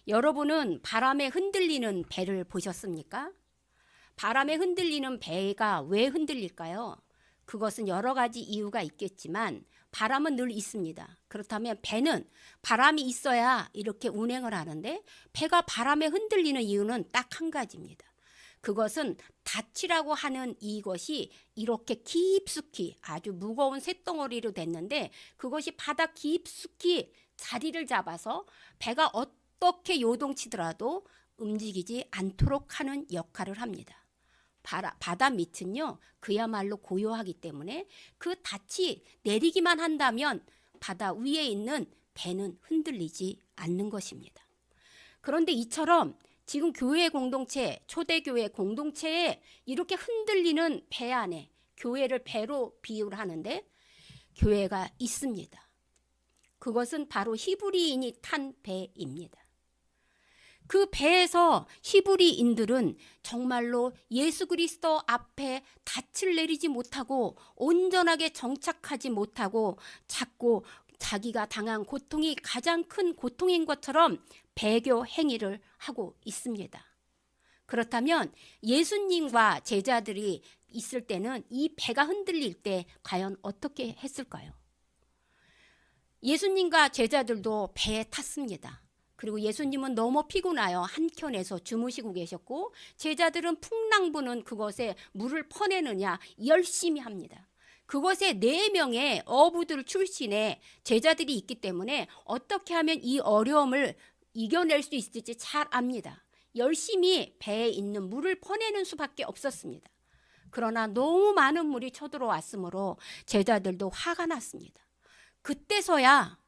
여러분은 바람에 흔들리는 배를 보셨습니까? 바람에 흔들리는 배가 왜 흔들릴까요? 그것은 여러 가지 이유가 있겠지만 바람은 늘 있습니다. 그렇다면 배는 바람이 있어야 이렇게 운행을 하는데 배가 바람에 흔들리는 이유는 딱 한 가지입니다. 그것은 닻이라고 하는 이것이 이렇게 깊숙이 아주 무거운 쇳덩어리로 됐는데 그것이 바다 깊숙이 자리를 잡아서 배가 어떻게 요동치더라도 움직이지 않도록 하는 역할을 합니다. 바다 밑은요 그야말로 고요하기 때문에 그 닻이 내리기만 한다면 바다 위에 있는 배는 흔들리지 않는 것입니다. 그런데 이처럼 지금 교회 공동체, 초대교회 공동체에 이렇게 흔들리는 배 안에 교회를 배로 비유를 하는데 교회가 있습니다. 그것은 바로 히브리인이 탄 배입니다. 그 배에서 히브리인들은 정말로 예수 그리스도 앞에 닻을 내리지 못하고 온전하게 정착하지 못하고 자꾸 자기가 당한 고통이 가장 큰 고통인 것처럼 배교 행위를 하고 있습니다. 그렇다면 예수님과 제자들이 있을 때는 이 배가 흔들릴 때 과연 어떻게 했을까요? 예수님과 제자들도 배에 탔습니다. 그리고 예수님은 너무 피곤하여 한켠에서 주무시고 계셨고 제자들은 풍랑부는 그것에 물을 퍼내느냐 열심히 합니다. 그것에 4명의 어부들 출신의 제자들이 있기 때문에 어떻게 하면 이 어려움을 이겨낼 수 있을지 잘 압니다. 열심히 배에 있는 물을 퍼내는 수밖에 없었습니다. 그러나 너무 많은 물이 쳐들어왔으므로 제자들도 화가 났습니다. 그때서야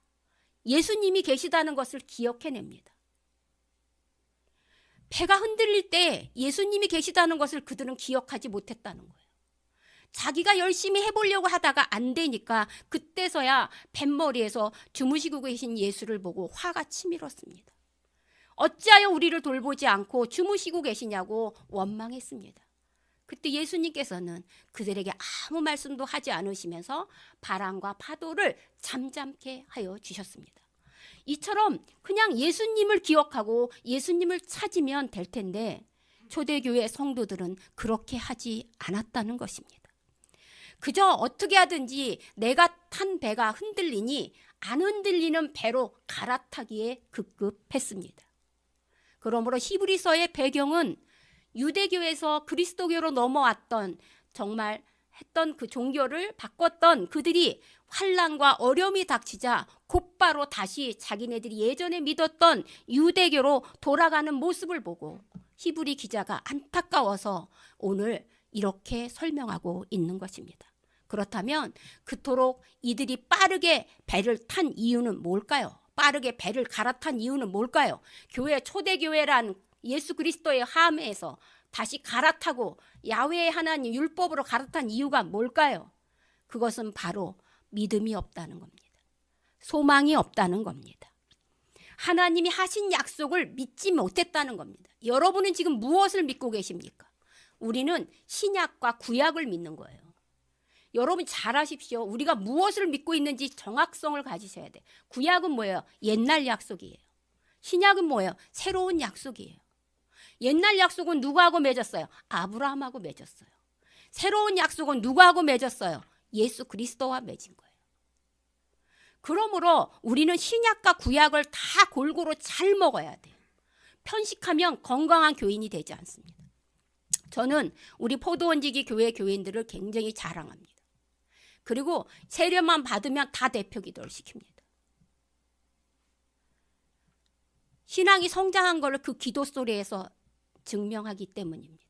예수님이 계시다는 것을 기억해냅니다. 배가 흔들릴 때 예수님이 계시다는 것을 그들은 기억하지 못했다는 거예요. 자기가 열심히 해보려고 하다가 안 되니까 그때서야 뱃머리에서 주무시고 계신 예수를 보고 화가 치밀었습니다. 어찌하여 우리를 돌보지 않고 주무시고 계시냐고 원망했습니다. 그때 예수님께서는 그들에게 아무 말씀도 하지 않으시면서 바람과 파도를 잠잠케 하여 주셨습니다. 이처럼 그냥 예수님을 기억하고 예수님을 찾으면 될 텐데 초대교회 성도들은 그렇게 하지 않았다는 것입니다. 그저 어떻게 하든지 내가 탄 배가 흔들리니 안 흔들리는 배로 갈아타기에 급급했습니다. 그러므로 히브리서의 배경은 유대교에서 그리스도교로 넘어왔던 정말 했던 그 종교를 바꿨던 그들이 환난과 어려움이 닥치자 곧바로 다시 자기네들이 예전에 믿었던 유대교로 돌아가는 모습을 보고 히브리 기자가 안타까워서 오늘 이렇게 설명하고 있는 것입니다. 그렇다면 그토록 이들이 빠르게 배를 탄 이유는 뭘까요? 빠르게 배를 갈아탄 이유는 뭘까요? 교회 초대교회란 예수 그리스도의 함에서 다시 갈아타고 야훼의 하나님 율법으로 갈아탄 이유가 뭘까요? 그것은 바로 믿음이 없다는 겁니다. 소망이 없다는 겁니다. 하나님이 하신 약속을 믿지 못했다는 겁니다. 여러분은 지금 무엇을 믿고 계십니까? 우리는 신약과 구약을 믿는 거예요. 여러분 잘 아십시오. 우리가 무엇을 믿고 있는지 정확성을 가지셔야 돼. 구약은 뭐예요? 옛날 약속이에요. 신약은 뭐예요? 새로운 약속이에요. 옛날 약속은 누구하고 맺었어요? 아브라함하고 맺었어요. 새로운 약속은 누구하고 맺었어요? 예수 그리스도와 맺은 거예요. 그러므로 우리는 신약과 구약을 다 골고루 잘 먹어야 돼요. 편식하면 건강한 교인이 되지 않습니다. 저는 우리 포도원지기 교회 교인들을 굉장히 자랑합니다. 그리고 세례만 받으면 다 대표 기도를 시킵니다. 신앙이 성장한 것을 그 기도 소리에서 증명하기 때문입니다.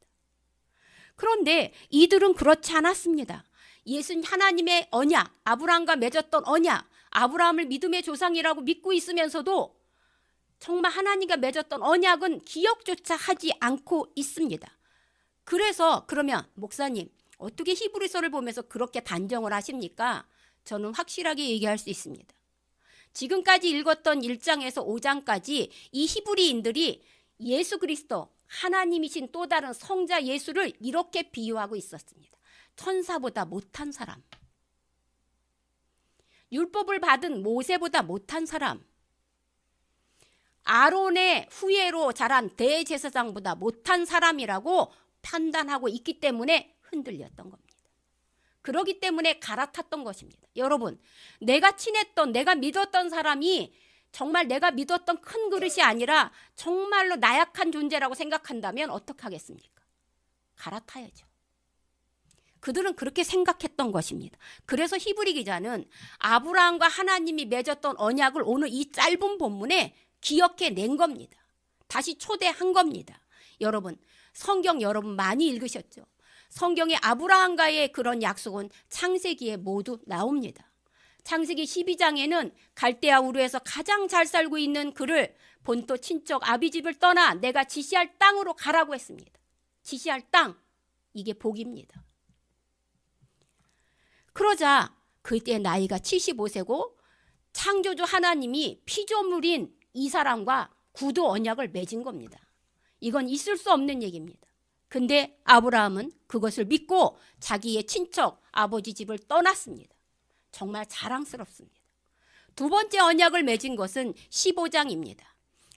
그런데 이들은 그렇지 않았습니다. 예수님 하나님의 언약, 아브라함과 맺었던 언약, 아브라함을 믿음의 조상이라고 믿고 있으면서도 정말 하나님과 맺었던 언약은 기억조차 하지 않고 있습니다. 그래서 그러면 목사님 어떻게 히브리서를 보면서 그렇게 단정을 하십니까? 저는 확실하게 얘기할 수 있습니다. 지금까지 읽었던 1장에서 5장까지 이 히브리인들이 예수 그리스도 하나님이신 또 다른 성자 예수를 이렇게 비유하고 있었습니다. 천사보다 못한 사람, 율법을 받은 모세보다 못한 사람, 아론의 후예로 자란 대제사장보다 못한 사람이라고 판단하고 있기 때문에 흔들렸던 겁니다. 그러기 때문에 갈아탔던 것입니다. 여러분, 내가 친했던, 내가 믿었던 사람이 정말 내가 믿었던 큰 그릇이 아니라 정말로 나약한 존재라고 생각한다면 어떻게 하겠습니까? 갈아타야죠. 그들은 그렇게 생각했던 것입니다. 그래서 히브리 기자는 아브라함과 하나님이 맺었던 언약을 오늘 이 짧은 본문에 기억해 낸 겁니다. 다시 초대한 겁니다. 여러분, 성경 여러분 많이 읽으셨죠? 성경에 아브라함과의 그런 약속은 창세기에 모두 나옵니다. 창세기 12장에는 갈대아 우르에서 가장 잘 살고 있는 그를 본토 친척 아비집을 떠나 내가 지시할 땅으로 가라고 했습니다. 지시할 땅, 이게 복입니다. 그러자 그때 나이가 75세고 창조주 하나님이 피조물인 이 사람과 구두 언약을 맺은 겁니다. 이건 있을 수 없는 얘기입니다. 근데 아브라함은 그것을 믿고 자기의 친척 아버지 집을 떠났습니다. 정말 자랑스럽습니다. 두 번째 언약을 맺은 것은 15장입니다.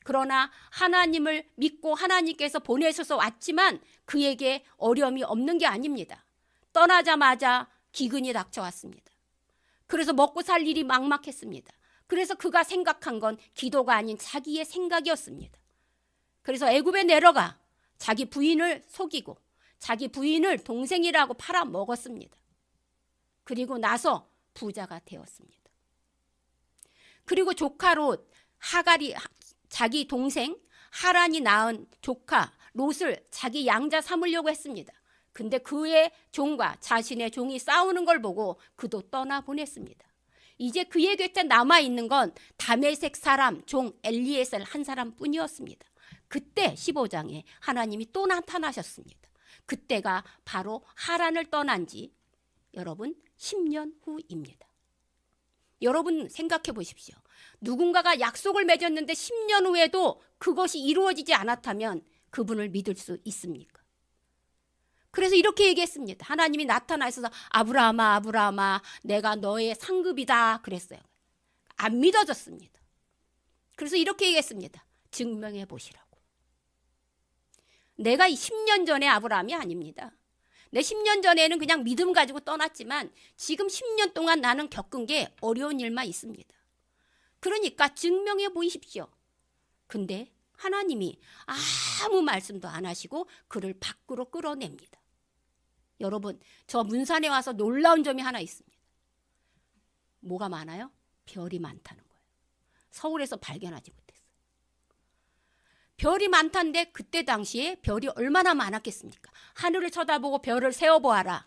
그러나 하나님을 믿고 하나님께서 보내셔서 왔지만 그에게 어려움이 없는 게 아닙니다. 떠나자마자 기근이 닥쳐왔습니다. 그래서 먹고 살 일이 막막했습니다. 그래서 그가 생각한 건 기도가 아닌 자기의 생각이었습니다. 그래서 애굽에 내려가 자기 부인을 속이고 자기 부인을 동생이라고 팔아먹었습니다. 그리고 나서 부자가 되었습니다. 그리고 조카 롯, 하갈이 자기 동생 하란이 낳은 조카 롯을 자기 양자 삼으려고 했습니다. 근데 그의 종과 자신의 종이 싸우는 걸 보고 그도 떠나보냈습니다. 이제 그의 곁에 남아있는 건 다메섹 사람 종 엘리에셀 한 사람뿐이었습니다. 그때 15장에 하나님이 또 나타나셨습니다. 그때가 바로 하란을 떠난 지 여러분 10년 후입니다. 여러분 생각해 보십시오. 누군가가 약속을 맺었는데 10년 후에도 그것이 이루어지지 않았다면 그분을 믿을 수 있습니까? 그래서 이렇게 얘기했습니다. 하나님이 나타나셔서 아브라함아 아브라함아 내가 너의 상급이다 그랬어요. 안 믿어졌습니다. 그래서 이렇게 얘기했습니다. 증명해 보시라고. 내가 10년 전에 아브라함이 아닙니다. 내 10년 전에는 그냥 믿음 가지고 떠났지만 지금 10년 동안 나는 겪은 게 어려운 일만 있습니다. 그러니까 증명해 보이십시오. 근데 하나님이 아무 말씀도 안 하시고 그를 밖으로 끌어냅니다. 여러분, 저 문산에 와서 놀라운 점이 하나 있습니다. 뭐가 많아요? 별이 많다는 거예요. 서울에서 발견하지 못했어요. 별이 많다는데 그때 당시에 별이 얼마나 많았겠습니까? 하늘을 쳐다보고 별을 세어보아라.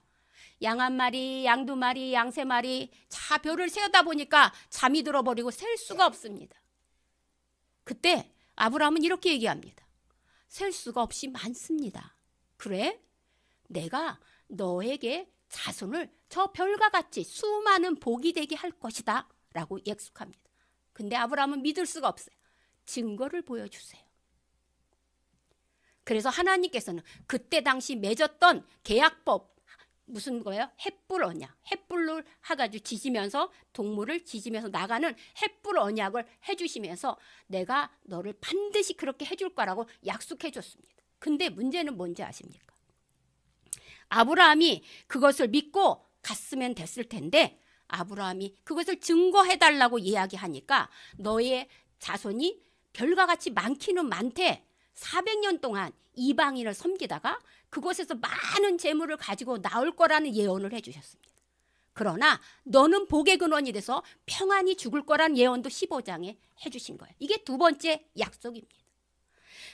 양 한 마리, 양 두 마리, 양 세 마리. 자, 별을 세어다 보니까 잠이 들어버리고 셀 수가 없습니다. 그때 아브라함은 이렇게 얘기합니다. 셀 수가 없이 많습니다. 그래? 내가 너에게 자손을 저 별과 같이 수많은 복이 되게 할 것이다 라고 약속합니다. 근데 아브라함은 믿을 수가 없어요. 증거를 보여주세요. 그래서 하나님께서는 그때 당시 맺었던 계약법 무슨 거예요? 햇불 언약. 햇불을 해가지고 지지면서 동물을 지지면서 나가는 햇불 언약을 해주시면서 내가 너를 반드시 그렇게 해줄 거라고 약속해 줬습니다. 근데 문제는 뭔지 아십니까? 아브라함이 그것을 믿고 갔으면 됐을 텐데 아브라함이 그것을 증거해달라고 이야기하니까 너의 자손이 별과 같이 많기는 많대. 400년 동안 이방인을 섬기다가 그곳에서 많은 재물을 가지고 나올 거라는 예언을 해주셨습니다. 그러나 너는 복의 근원이 돼서 평안히 죽을 거라는 예언도 15장에 해주신 거예요. 이게 두 번째 약속입니다.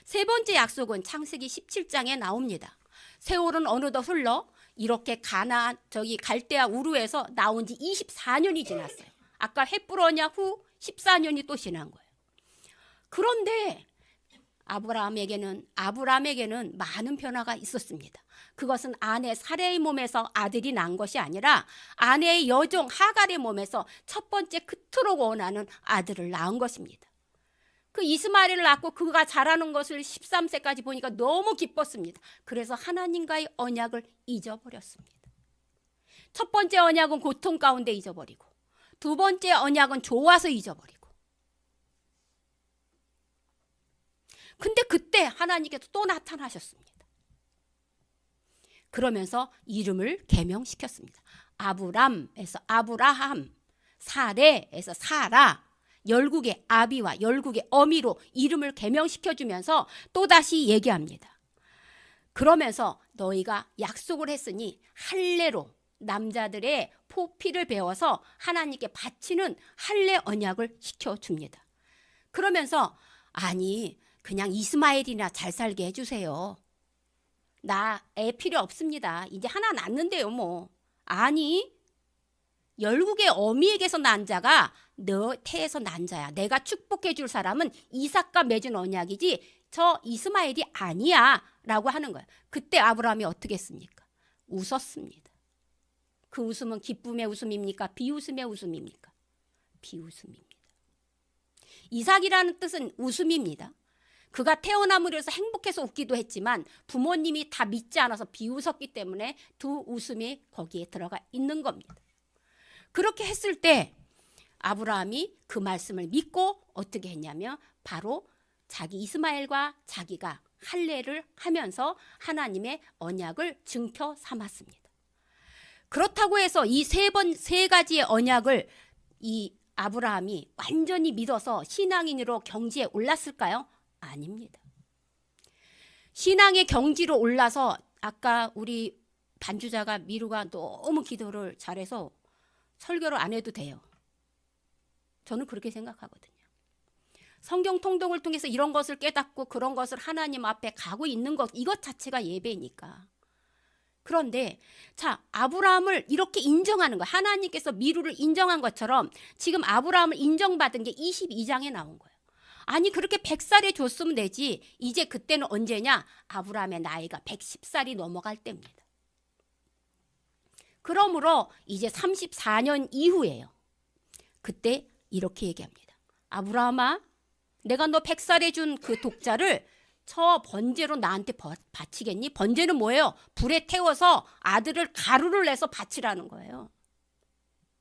세 번째 약속은 창세기 17장에 나옵니다. 세월은 어느덧 흘러 이렇게 가나안 갈대아 우르에서 나온 지 24년이 지났어요. 아까 햇불 언약 후 14년이 또 지난 거예요. 그런데 아브라함에게는 많은 변화가 있었습니다. 그것은 아내 사레의 몸에서 아들이 난 것이 아니라 아내의 여종 하갈의 몸에서 첫 번째 그토록 원하는 아들을 낳은 것입니다. 그 이스마엘을 낳고 그가 자라는 것을 13세까지 보니까 너무 기뻤습니다. 그래서 하나님과의 언약을 잊어버렸습니다. 첫 번째 언약은 고통 가운데 잊어버리고 두 번째 언약은 좋아서 잊어버리고 근데 그때 하나님께서 또 나타나셨습니다. 그러면서 이름을 개명시켰습니다. 아브람에서 아브라함, 사레에서 사라, 열국의 아비와 열국의 어미로 이름을 개명시켜주면서 또다시 얘기합니다. 그러면서 너희가 약속을 했으니 할례로 남자들의 포피를 베어서 하나님께 바치는 할례 언약을 시켜줍니다. 그러면서 아니 그냥 이스마엘이나 잘 살게 해주세요. 나 애 필요 없습니다. 이제 하나 낳는데요 뭐. 아니 열국의 어미에게서 난 자가 너 태에서 난 자야. 내가 축복해 줄 사람은 이삭과 맺은 언약이지 저 이스마엘이 아니야 라고 하는 거예요. 그때 아브라함이 어떻게 했습니까? 웃었습니다. 그 웃음은 기쁨의 웃음입니까? 비웃음의 웃음입니까? 비웃음입니다. 이삭이라는 뜻은 웃음입니다. 그가 태어남으로 해서 행복해서 웃기도 했지만 부모님이 다 믿지 않아서 비웃었기 때문에 두 웃음이 거기에 들어가 있는 겁니다. 그렇게 했을 때 아브라함이 그 말씀을 믿고 어떻게 했냐면 바로 자기 이스마엘과 자기가 할례를 하면서 하나님의 언약을 증표 삼았습니다. 그렇다고 해서 이 세 가지의 언약을 이 아브라함이 완전히 믿어서 신앙인으로 경지에 올랐을까요? 아닙니다. 신앙의 경지로 올라서 아까 우리 반주자가 미루가 너무 기도를 잘해서 설교를 안 해도 돼요. 저는 그렇게 생각하거든요. 성경 통독을 통해서 이런 것을 깨닫고 그런 것을 하나님 앞에 가고 있는 것 이것 자체가 예배니까. 그런데 자 아브라함을 이렇게 인정하는 거 하나님께서 미루를 인정한 것처럼 지금 아브라함을 인정받은 게 22장에 나온 거예요. 아니 그렇게 100살에 줬으면 되지 이제 그때는 언제냐? 아브라함의 나이가 110살이 넘어갈 때입니다. 그러므로 이제 34년 이후예요. 그때 이렇게 얘기합니다. 아브라함아 내가 너 100살에 준 그 독자를 저 번제로 나한테 바치겠니? 번제는 뭐예요? 불에 태워서 아들을 가루를 내서 바치라는 거예요.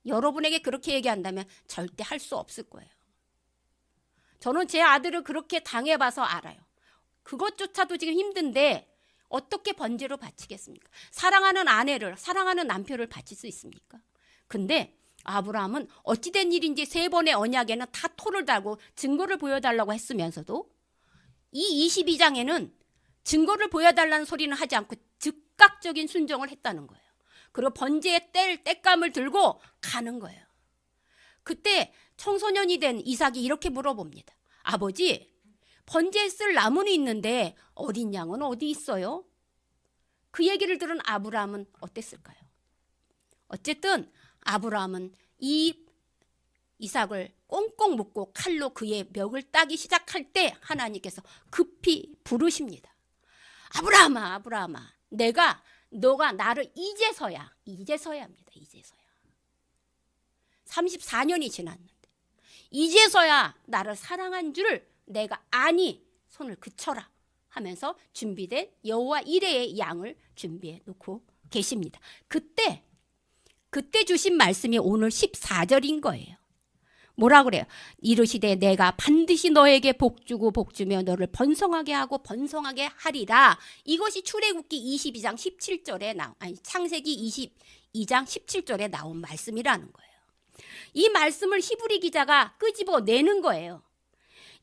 여러분에게 그렇게 얘기한다면 절대 할 수 없을 거예요. 저는 제 아들을 그렇게 당해봐서 알아요. 그것조차도 지금 힘든데 어떻게 번제로 바치겠습니까? 사랑하는 아내를, 사랑하는 남편을 바칠 수 있습니까? 근데 아브라함은 어찌된 일인지 3번의 언약에는 다 토를 달고 증거를 보여달라고 했으면서도 이 22장에는 증거를 보여달라는 소리는 하지 않고 즉각적인 순종을 했다는 거예요. 그리고 번제의 땔감을 들고 가는 거예요. 그때 청소년이 된 이삭이 이렇게 물어봅니다. 아버지, 번제에 쓸 나무는 있는데 어린 양은 어디 있어요? 그 얘기를 들은 아브라함은 어땠을까요? 어쨌든 아브라함은 이 이삭을 꽁꽁 묶고 칼로 그의 멱을 따기 시작할 때 하나님께서 급히 부르십니다. 아브라함아, 아브라함아, 너가 나를 이제서야 합니다. 이제서야. 34년이 지났는데 이제서야 나를 사랑한 줄 내가 아니 손을 그쳐라 하면서 준비된 여호와 이레의 양을 준비해 놓고 계십니다. 그때 주신 말씀이 오늘 14절인 거예요. 뭐라 그래요? 이르시되 내가 반드시 너에게 복주고 복주며 너를 번성하게 하고 번성하게 하리라. 이것이 출애굽기 22장 17절에 창세기 22장 17절에 나온 말씀이라는 거예요. 이 말씀을 히브리 기자가 끄집어내는 거예요.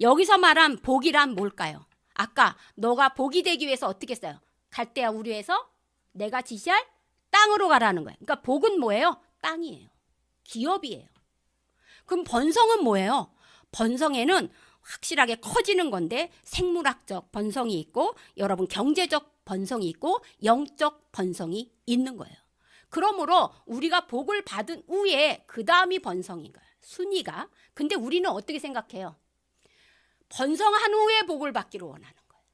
여기서 말한 복이란 뭘까요? 아까 너가 복이 되기 위해서 어떻게 했어요? 갈대아 우르에서 내가 지시할 땅으로 가라는 거예요. 그러니까 복은 뭐예요? 땅이에요. 기업이에요. 그럼 번성은 뭐예요? 번성에는 확실하게 커지는 건데 생물학적 번성이 있고 여러분 경제적 번성이 있고 영적 번성이 있는 거예요. 그러므로 우리가 복을 받은 후에 그 다음이 번성인 거예요. 순위가. 근데 우리는 어떻게 생각해요? 번성한 후에 복을 받기를 원하는 거예요.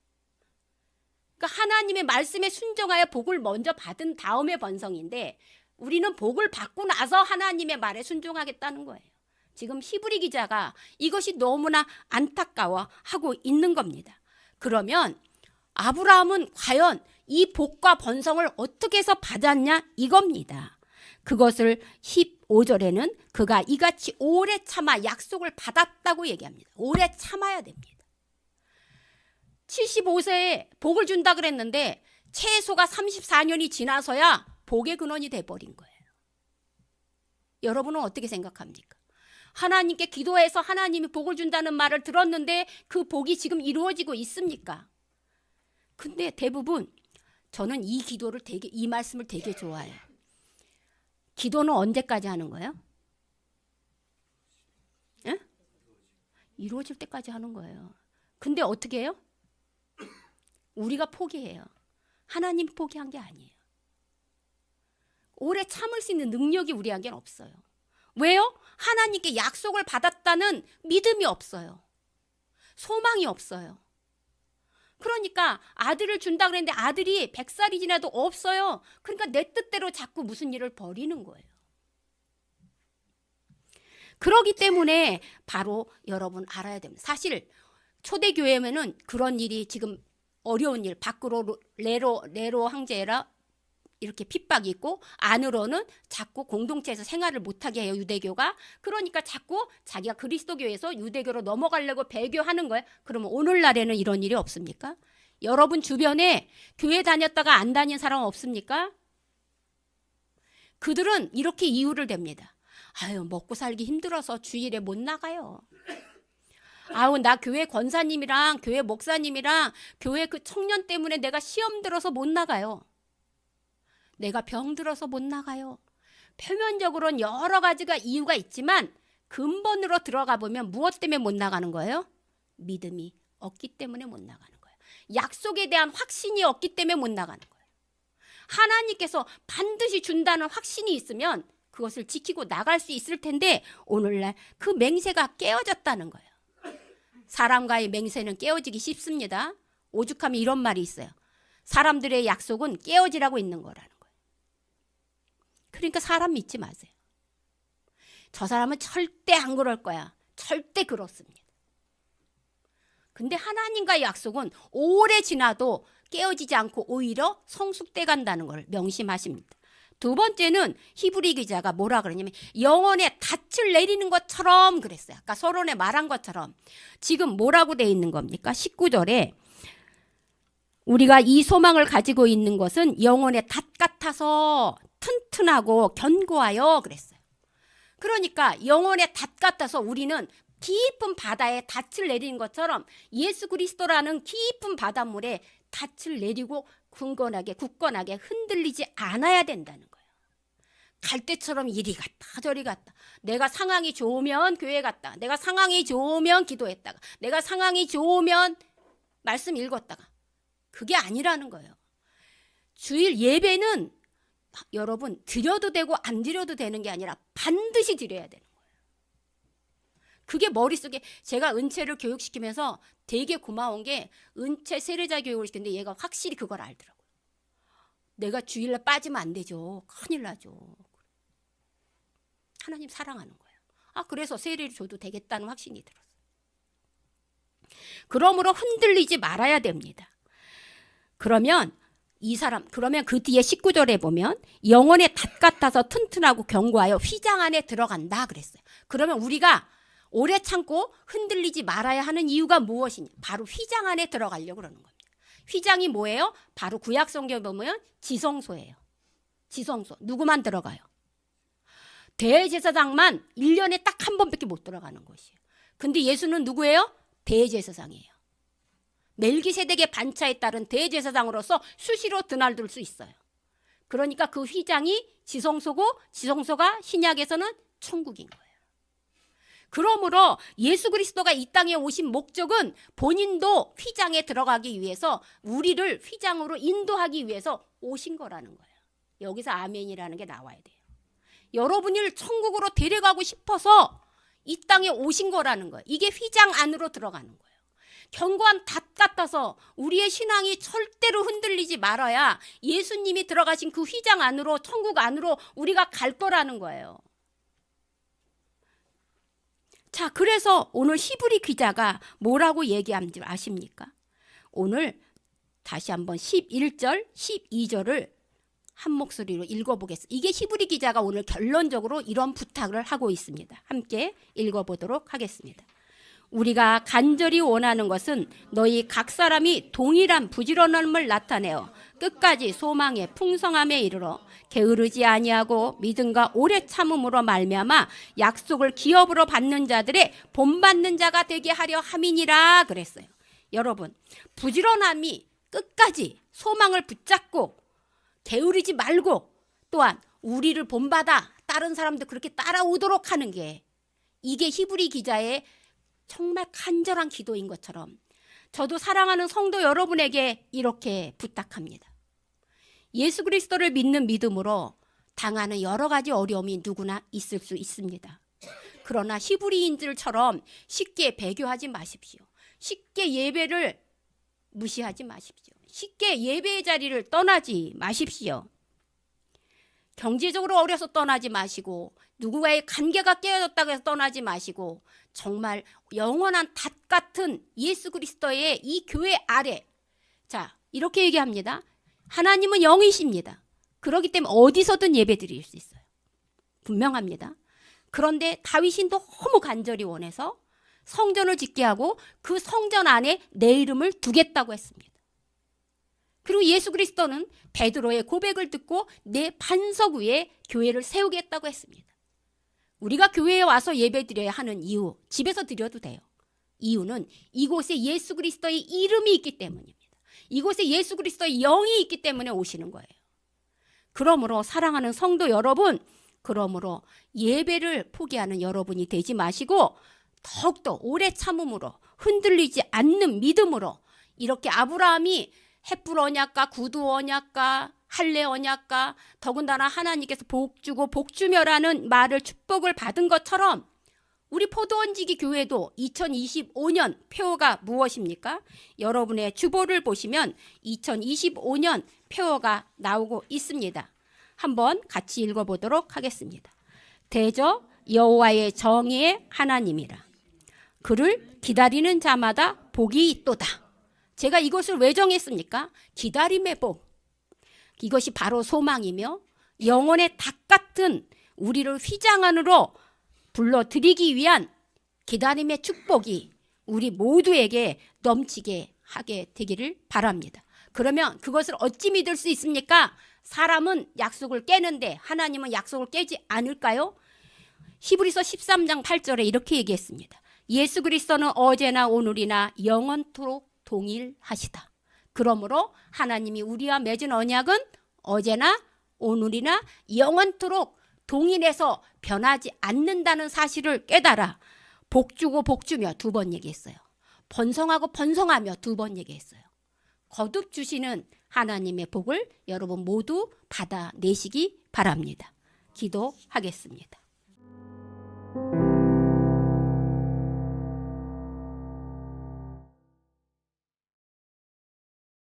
그러니까 하나님의 말씀에 순종하여 복을 먼저 받은 다음에 번성인데 우리는 복을 받고 나서 하나님의 말에 순종하겠다는 거예요. 지금 히브리 기자가 이것이 너무나 안타까워 하고 있는 겁니다. 그러면 아브라함은 과연 이 복과 번성을 어떻게 해서 받았냐 이겁니다. 그것을 15절에는 그가 이같이 오래 참아 약속을 받았다고 얘기합니다. 오래 참아야 됩니다. 75세에 복을 준다 그랬는데 최소가 34년이 지나서야 복의 근원이 돼버린 거예요. 여러분은 어떻게 생각합니까? 하나님께 기도해서 하나님이 복을 준다는 말을 들었는데 그 복이 지금 이루어지고 있습니까? 근데 대부분 저는 이 말씀을 되게 좋아해요. 기도는 언제까지 하는 거예요? 에? 이루어질 때까지 하는 거예요. 근데 어떻게 해요? 우리가 포기해요. 하나님 포기한 게 아니에요. 오래 참을 수 있는 능력이 우리에게는 없어요. 왜요? 하나님께 약속을 받았다는 믿음이 없어요. 소망이 없어요. 그러니까 아들을 준다 그랬는데 아들이 100살이 지나도 없어요. 그러니까 내 뜻대로 자꾸 무슨 일을 벌이는 거예요. 그러기 때문에 바로 여러분 알아야 됩니다. 사실 초대교회면은 그런 일이 지금 어려운 일, 밖으로 레로 황제라 이렇게 핍박이 있고 안으로는 자꾸 공동체에서 생활을 못하게 해요, 유대교가. 그러니까 자꾸 자기가 그리스도교에서 유대교로 넘어가려고 배교하는 거예요. 그러면 오늘날에는 이런 일이 없습니까? 여러분 주변에 교회 다녔다가 안 다닌 사람 없습니까? 그들은 이렇게 이유를 댑니다. 아유, 먹고 살기 힘들어서 주일에 못 나가요. 아우, 나 교회 권사님이랑 교회 목사님이랑 교회 그 청년 때문에 내가 시험 들어서 못 나가요. 내가 병 들어서 못 나가요. 표면적으로는 여러 가지가 이유가 있지만 근본으로 들어가 보면 무엇 때문에 못 나가는 거예요? 믿음이 없기 때문에 못 나가는 거예요. 약속에 대한 확신이 없기 때문에 못 나가는 거예요. 하나님께서 반드시 준다는 확신이 있으면 그것을 지키고 나갈 수 있을 텐데 오늘날 그 맹세가 깨어졌다는 거예요. 사람과의 맹세는 깨어지기 쉽습니다. 오죽하면 이런 말이 있어요. 사람들의 약속은 깨어지라고 있는 거라는 거예요. 그러니까 사람 믿지 마세요. 저 사람은 절대 안 그럴 거야. 절대 그렇습니다. 근데 하나님과의 약속은 오래 지나도 깨어지지 않고 오히려 성숙돼 간다는 걸 명심하십니다. 두 번째는 히브리 기자가 뭐라 그러냐면 영혼에 닻을 내리는 것처럼 그랬어요. 아까 서론에 말한 것처럼. 지금 뭐라고 돼 있는 겁니까? 19절에 우리가 이 소망을 가지고 있는 것은 영혼의 닷 같아서 튼튼하고 견고하여 그랬어요. 그러니까 영혼의 닷 같아서 우리는 깊은 바다에 닻을 내리는 것처럼 예수 그리스도라는 깊은 바닷물에 닻을 내리고 굳건하게 흔들리지 않아야 된다는 거예요. 갈대처럼 이리 갔다 저리 갔다. 내가 상황이 좋으면 교회 갔다. 내가 상황이 좋으면 기도했다가. 내가 상황이 좋으면 말씀 읽었다가. 그게 아니라는 거예요. 주일 예배는 여러분 드려도 되고 안 드려도 되는 게 아니라 반드시 드려야 되는 거예요. 그게 머릿속에 제가 은채를 교육시키면서 되게 고마운 게 은채 세례자 교육을 시켰는데 얘가 확실히 그걸 알더라고요. 내가 주일날 빠지면 안 되죠. 큰일 나죠. 하나님 사랑하는 거예요. 그래서 세례를 줘도 되겠다는 확신이 들었어요. 그러므로 흔들리지 말아야 됩니다. 그러면 그 뒤에 19절에 보면 영혼의 닷 같아서 튼튼하고 견고하여 휘장 안에 들어간다 그랬어요. 그러면 우리가 오래 참고 흔들리지 말아야 하는 이유가 무엇이냐? 바로 휘장 안에 들어가려고 그러는 겁니다. 휘장이 뭐예요? 바로 구약 성경에 보면 지성소예요. 지성소. 누구만 들어가요? 대제사장만 1년에 딱 한 번밖에 못 들어가는 곳이에요. 근데 예수는 누구예요? 대제사장이에요. 멜기세덱의 반차에 따른 대제사장으로서 수시로 드나들 수 있어요. 그러니까 그 휘장이 지성소고 지성소가 신약에서는 천국인 거예요. 그러므로 예수 그리스도가 이 땅에 오신 목적은 본인도 휘장에 들어가기 위해서 우리를 휘장으로 인도하기 위해서 오신 거라는 거예요. 여기서 아멘이라는 게 나와야 돼요. 여러분을 천국으로 데려가고 싶어서 이 땅에 오신 거라는 거예요. 이게 휘장 안으로 들어가는 거예요. 견고한 닷 같아서 우리의 신앙이 절대로 흔들리지 말아야 예수님이 들어가신 그 휘장 안으로 천국 안으로 우리가 갈 거라는 거예요. 자, 그래서 오늘 히브리 기자가 뭐라고 얘기한 줄 아십니까? 오늘 다시 한번 11절, 12절을 한 목소리로 읽어보겠습니다. 이게 히브리 기자가 오늘 결론적으로 이런 부탁을 하고 있습니다. 함께 읽어보도록 하겠습니다. 우리가 간절히 원하는 것은 너희 각 사람이 동일한 부지런함을 나타내어 끝까지 소망의 풍성함에 이르러 게으르지 아니하고 믿음과 오래 참음으로 말미암아 약속을 기업으로 받는 자들의 본받는 자가 되게 하려 함이니라 그랬어요. 여러분, 부지런함이 끝까지 소망을 붙잡고 게으르지 말고 또한 우리를 본받아 다른 사람도 그렇게 따라오도록 하는 게, 이게 히브리 기자의 정말 간절한 기도인 것처럼 저도 사랑하는 성도 여러분에게 이렇게 부탁합니다. 예수 그리스도를 믿는 믿음으로 당하는 여러 가지 어려움이 누구나 있을 수 있습니다. 그러나 히브리인들처럼 쉽게 배교하지 마십시오. 쉽게 예배를 무시하지 마십시오. 쉽게 예배의 자리를 떠나지 마십시오. 경제적으로 어려서 떠나지 마시고, 누구와의 관계가 깨어졌다고 해서 떠나지 마시고, 정말 영원한 닷 같은 예수 그리스도의 이 교회 아래, 자, 이렇게 얘기합니다. 하나님은 영이십니다. 그렇기 때문에 어디서든 예배 드릴 수 있어요. 분명합니다. 그런데 다윗이 너무 간절히 원해서 성전을 짓게 하고 그 성전 안에 내 이름을 두겠다고 했습니다. 그리고 예수 그리스도는 베드로의 고백을 듣고 내 반석 위에 교회를 세우겠다고 했습니다. 우리가 교회에 와서 예배 드려야 하는 이유, 집에서 드려도 돼요. 이유는 이곳에 예수 그리스도의 이름이 있기 때문입니다. 이곳에 예수 그리스도의 영이 있기 때문에 오시는 거예요. 그러므로 사랑하는 성도 여러분, 그러므로 예배를 포기하는 여러분이 되지 마시고 더욱더 오래 참음으로, 흔들리지 않는 믿음으로, 이렇게 아브라함이 헷불 언약과 구두 언약과 할례 언약과 더군다나 하나님께서 복 주고 복 주며라는 말을 축복을 받은 것처럼 우리 포도원지기 교회도 2025년 표어가 무엇입니까? 여러분의 주보를 보시면 2025년 표어가 나오고 있습니다. 한번 같이 읽어보도록 하겠습니다. 대저 여호와의 정의의 하나님이라. 그를 기다리는 자마다 복이 있도다. 제가 이것을 왜 정했습니까? 기다림의 복. 이것이 바로 소망이며 영혼의 닭 같은 우리를 휘장 안으로 불러들이기 위한 기다림의 축복이 우리 모두에게 넘치게 하게 되기를 바랍니다. 그러면 그것을 어찌 믿을 수 있습니까? 사람은 약속을 깨는데 하나님은 약속을 깨지 않을까요? 히브리서 13장 8절에 이렇게 얘기했습니다. 예수 그리스도는 어제나 오늘이나 영원토록 동일하시다. 그러므로 하나님이 우리와 맺은 언약은 어제나 오늘이나 영원토록 동일해서 변하지 않는다는 사실을 깨달아 복주고 복주며 2번 얘기했어요. 번성하고 번성하며 2번 얘기했어요. 거듭 주시는 하나님의 복을 여러분 모두 받아내시기 바랍니다. 기도하겠습니다.